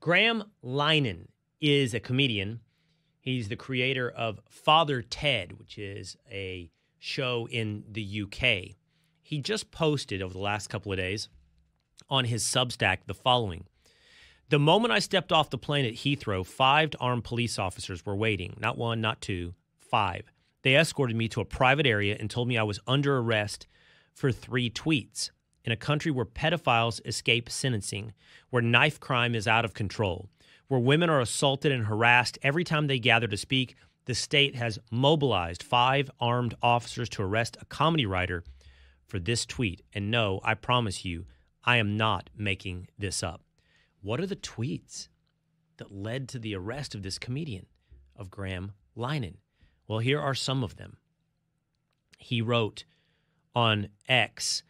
Graham Linehan is a comedian. He's the creator of Father Ted, which is a show in the UK. He just posted over the last couple of days on his Substack the following. The moment I stepped off the plane at Heathrow, 5 armed police officers were waiting. Not 1, not 2, 5. They escorted me to a private area and told me I was under arrest for 3 tweets. In a country where pedophiles escape sentencing, where knife crime is out of control, where women are assaulted and harassed every time they gather to speak, the state has mobilized 5 armed officers to arrest a comedy writer for this tweet. And no, I promise you, I am not making this up. What are the tweets that led to the arrest of this comedian, of Graham Linehan? Well, here are some of them. He wrote on X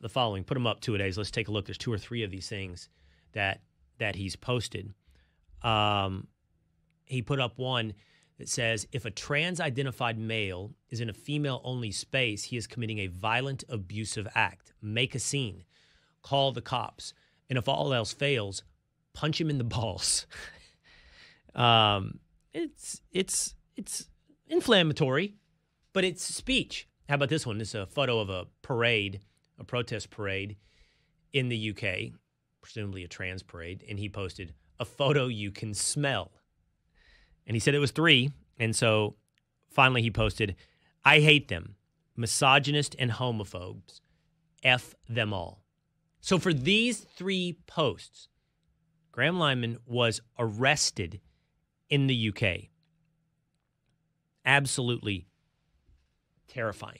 the following. Put them up 2 days. Let's take a look. There's 2 or 3 of these things that he's posted. He put up one that says, if a trans-identified male is in a female-only space, he is committing a violent, abusive act. Make a scene. Call the cops. And if all else fails, punch him in the balls. It's inflammatory, but it's speech. How about this one? This is a photo of a parade, a protest parade in the UK, presumably a trans parade, and he posted a photo you can smell. And he said it was 3, and so finally he posted, I hate them, misogynist and homophobes, F them all. So for these 3 posts, Graham Linehan was arrested in the UK. Absolutely terrifying.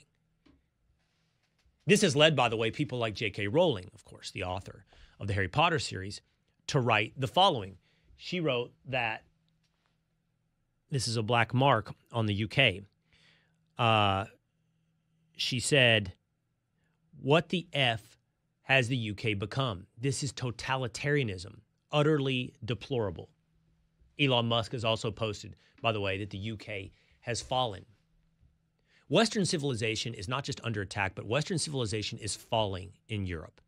This has led, by the way, people like J.K. Rowling, of course, the author of the Harry Potter series, to write the following. She wrote that this is a black mark on the UK. She said, what the F has the UK become? This is totalitarianism, utterly deplorable. Elon Musk has also posted, by the way, that the UK has fallen. Western civilization is not just under attack, but Western civilization is falling in Europe.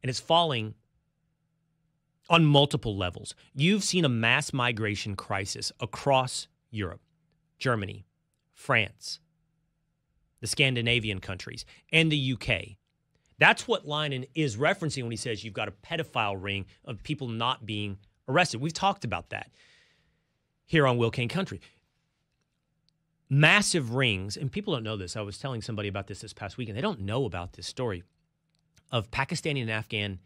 And it's falling on multiple levels. You've seen a mass migration crisis across Europe, Germany, France, the Scandinavian countries, and the UK. That's what Linehan is referencing when he says you've got a pedophile ring of people not being arrested. We've talked about that here on Will Cain Country. Massive rings, and people don't know this. I was telling somebody about this past weekend. They don't know about this story of Pakistani and Afghan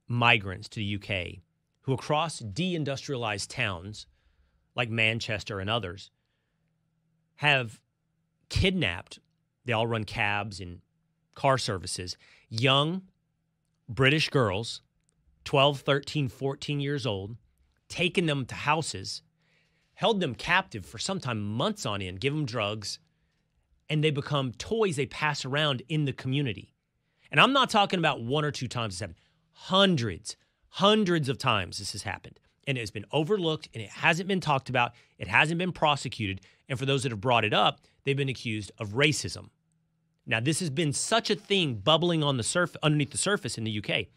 migrants to the UK who across deindustrialized towns like Manchester and others have kidnapped, they all run cabs and car services, young British girls, 12, 13, 14 years old, taken them to houses, held them captive for sometime months on end, give them drugs, and they become toys they pass around in the community. And I'm not talking about 1 or 2 times this happened. Hundreds of times this has happened. And it has been overlooked, and it hasn't been talked about. It hasn't been prosecuted. And for those that have brought it up, they've been accused of racism. Now, this has been such a thing bubbling on the underneath the surface in the UK,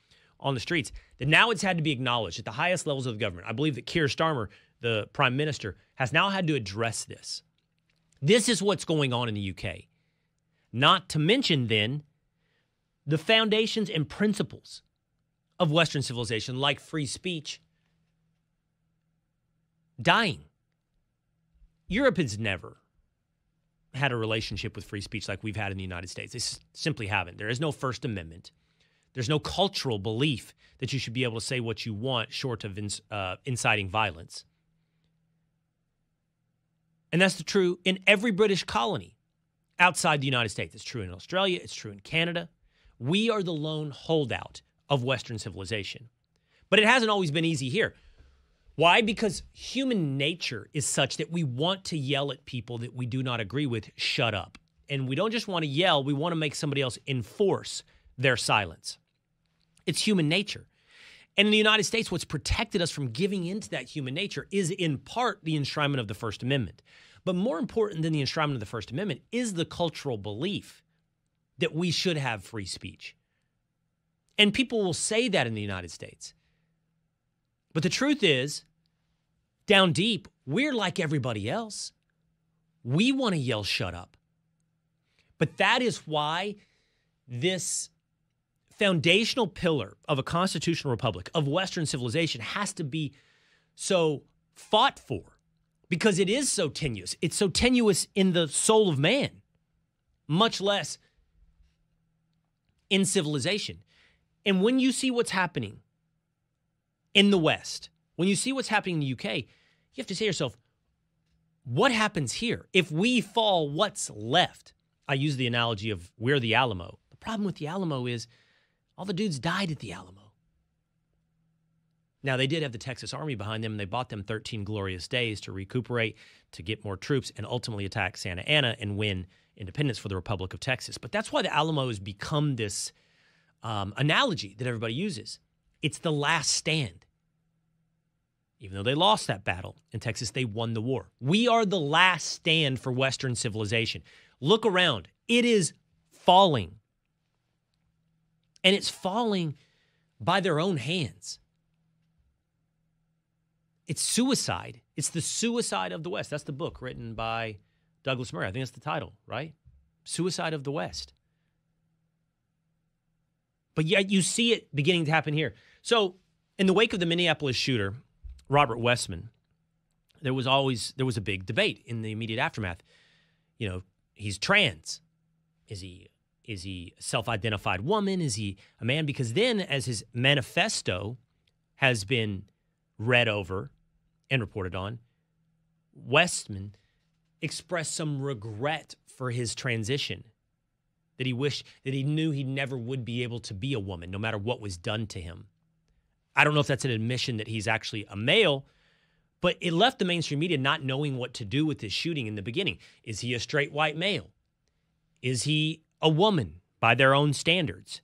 on the streets, that now it's had to be acknowledged at the highest levels of the government. I believe that Keir Starmer, the prime minister, has now had to address this. This is what's going on in the UK. Not to mention, then, the foundations and principles of Western civilization, like free speech, dying. Europe has never had a relationship with free speech like we've had in the United States. They simply haven't. There is no First Amendment. There's no cultural belief that you should be able to say what you want short of inciting violence. And that's true in every British colony outside the United States. It's true in Australia. It's true in Canada. We are the lone holdout of Western civilization. But it hasn't always been easy here. Why? Because human nature is such that we want to yell at people that we do not agree with, shut up. And we don't just want to yell, we want to make somebody else enforce their silence. It's human nature. And in the United States, what's protected us from giving into that human nature is in part the enshrinement of the First Amendment. But more important than the enshrinement of the First Amendment is the cultural belief that we should have free speech. And people will say that in the United States. But the truth is, down deep, we're like everybody else. We want to yell, shut up. But that is why this foundational pillar of a constitutional republic, of Western civilization, has to be so fought for, because it is so tenuous. It's so tenuous in the soul of man, much less in civilization. And when you see what's happening in the West, when you see what's happening in the UK, you have to say to yourself, what happens here? If we fall, what's left? I use the analogy of we're the Alamo. The problem with the Alamo is all the dudes died at the Alamo. Now, they did have the Texas Army behind them, and they bought them 13 glorious days to recuperate, to get more troops, and ultimately attack Santa Ana and win independence for the Republic of Texas. But that's why the Alamo has become this analogy that everybody uses. It's the last stand. Even though they lost that battle in Texas, they won the war. We are the last stand for Western civilization. Look around. It is falling. And it's falling by their own hands. It's suicide. It's the suicide of the West. That's the book written by Douglas Murray. I think that's the title, right? Suicide of the West. But yet you see it beginning to happen here. So in the wake of the Minneapolis shooter, Robert Westman, there was a big debate in the immediate aftermath. You know, he's trans. Is he a self-identified woman? Is he a man? Because then, as his manifesto has been read over and reported on, Westman expressed some regret for his transition, that he wished that he knew he never would be able to be a woman, no matter what was done to him. I don't know if that's an admission that he's actually a male, but it left the mainstream media not knowing what to do with this shooting in the beginning. Is he a straight white male? Is he a woman by their own standards?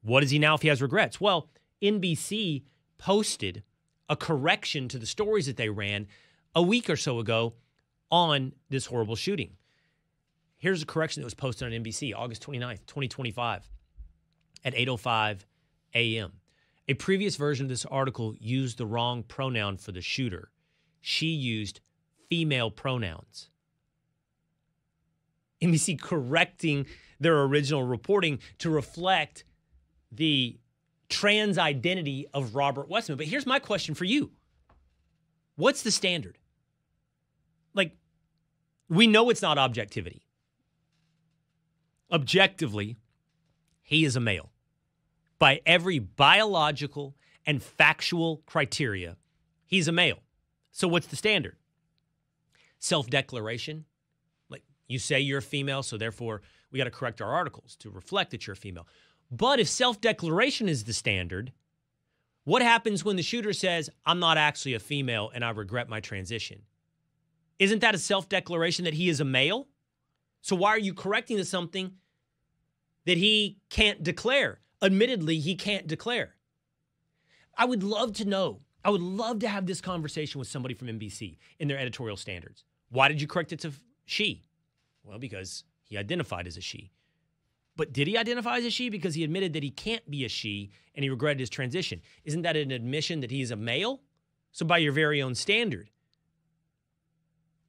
What is he now if he has regrets? Well, NBC posted a correction to the stories that they ran a week or so ago on this horrible shooting. Here's a correction that was posted on NBC, August 29th, 2025 at 8:05 a.m. A previous version of this article used the wrong pronoun for the shooter. She used female pronouns. NBC correcting their original reporting to reflect the trans identity of Robert Westman. But here's my question for you. What's the standard? Like, we know it's not objectivity. Objectively, he is a male. By every biological and factual criteria, he's a male. So what's the standard? Self-declaration. Like, you say you're a female, so therefore we got to correct our articles to reflect that you're a female. But if self-declaration is the standard, what happens when the shooter says, I'm not actually a female and I regret my transition? Isn't that a self-declaration that he is a male? So why are you correcting to something that he can't declare? Admittedly, he can't declare. I would love to know. I would love to have this conversation with somebody from NBC in their editorial standards. Why did you correct it to she? Well, because he identified as a she. But did he identify as a she because he admitted that he can't be a she and he regretted his transition? Isn't that an admission that he's a male? So by your very own standard,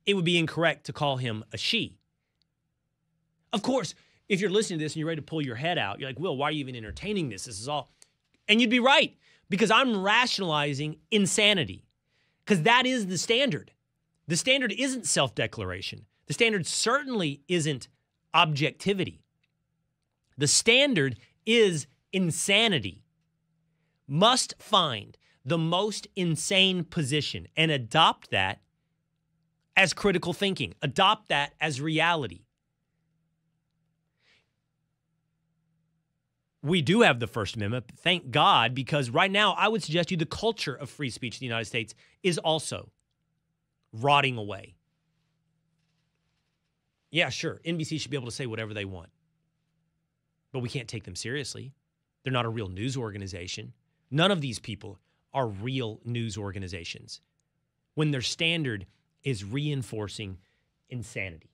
it would be incorrect to call him a she. Of course, if you're listening to this and you're ready to pull your head out, you're like, Will, why are you even entertaining this? This is all. And you'd be right, because I'm rationalizing insanity, because that is the standard. The standard isn't self-declaration. The standard certainly isn't objectivity. The standard is insanity. Must find the most insane position and adopt that as critical thinking. Adopt that as reality. We do have the First Amendment, thank God, because right now I would suggest to you the culture of free speech in the United States is also rotting away. Yeah, sure, NBC should be able to say whatever they want, but we can't take them seriously. They're not a real news organization. None of these people are real news organizations when their standard is reinforcing insanity.